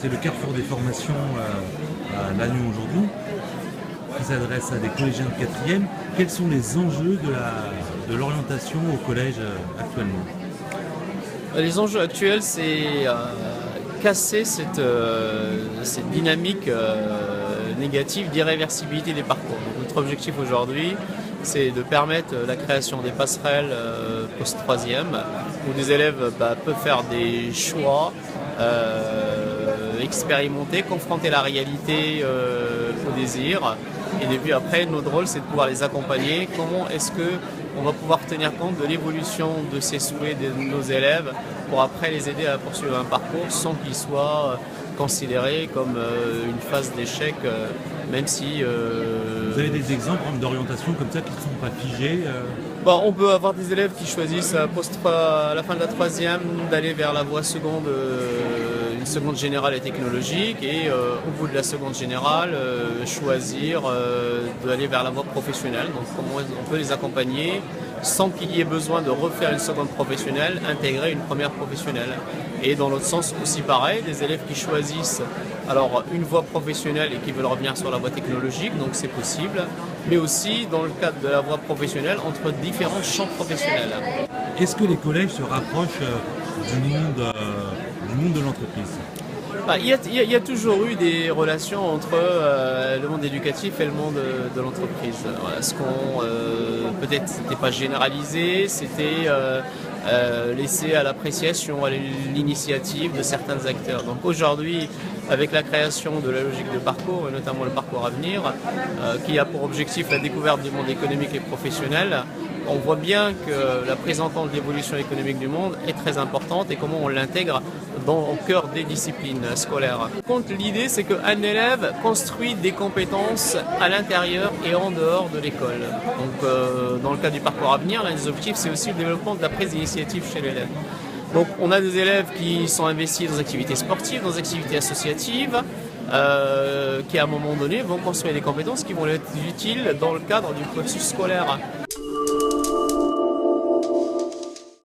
c'est le carrefour des formations à Lannion aujourd'hui, qui s'adresse à des collégiens de 4e. Quels sont les enjeux de l'orientation au collège actuellement? Les enjeux actuels, c'est casser cette dynamique négative d'irréversibilité des parcours. Donc, notre objectif aujourd'hui, c'est de permettre la création des passerelles post-3e, où des élèves peuvent faire des choix, expérimenter, confronter la réalité au désir. Et depuis après, notre rôle, c'est de pouvoir les accompagner. Comment est-ce qu'on va pouvoir tenir compte de l'évolution de ces souhaits de nos élèves pour après les aider à poursuivre un parcours sans qu'ils soient considérés comme une phase d'échec, même si... Vous avez des exemples d'orientation comme ça qui ne sont pas figés On peut avoir des élèves qui choisissent à la fin de la 3e d'aller vers la voie seconde, une seconde générale et technologique, et au bout de la seconde générale, choisir d'aller vers la voie professionnelle. Donc comment on peut les accompagner sans qu'il y ait besoin de refaire une seconde professionnelle, intégrer une première professionnelle. Et dans l'autre sens aussi pareil, des élèves qui choisissent alors une voie professionnelle et qui veulent revenir sur la voie technologique, donc c'est possible, mais aussi dans le cadre de la voie professionnelle entre différents champs professionnels. Est-ce que les collèges se rapprochent du monde de l'entreprise? Il y a toujours eu des relations entre le monde éducatif et le monde de l'entreprise. Voilà, ce qu'on peut-être c'était pas généralisé, c'était laissé à l'appréciation, à l'initiative de certains acteurs. Donc aujourd'hui, avec la création de la logique de parcours, et notamment le parcours à venir, qui a pour objectif la découverte du monde économique et professionnel, on voit bien que la prise en compte de l'évolution économique du monde est très importante et comment on l'intègre au cœur des disciplines scolaires. L'idée, c'est qu'un élève construit des compétences à l'intérieur et en dehors de l'école. Donc, dans le cas du parcours à venir, l'un des objectifs, c'est aussi le développement de la prise d'initiative chez l'élève. Donc, on a des élèves qui sont investis dans des activités sportives, dans des activités associatives, qui à un moment donné vont construire des compétences qui vont être utiles dans le cadre du cursus scolaire.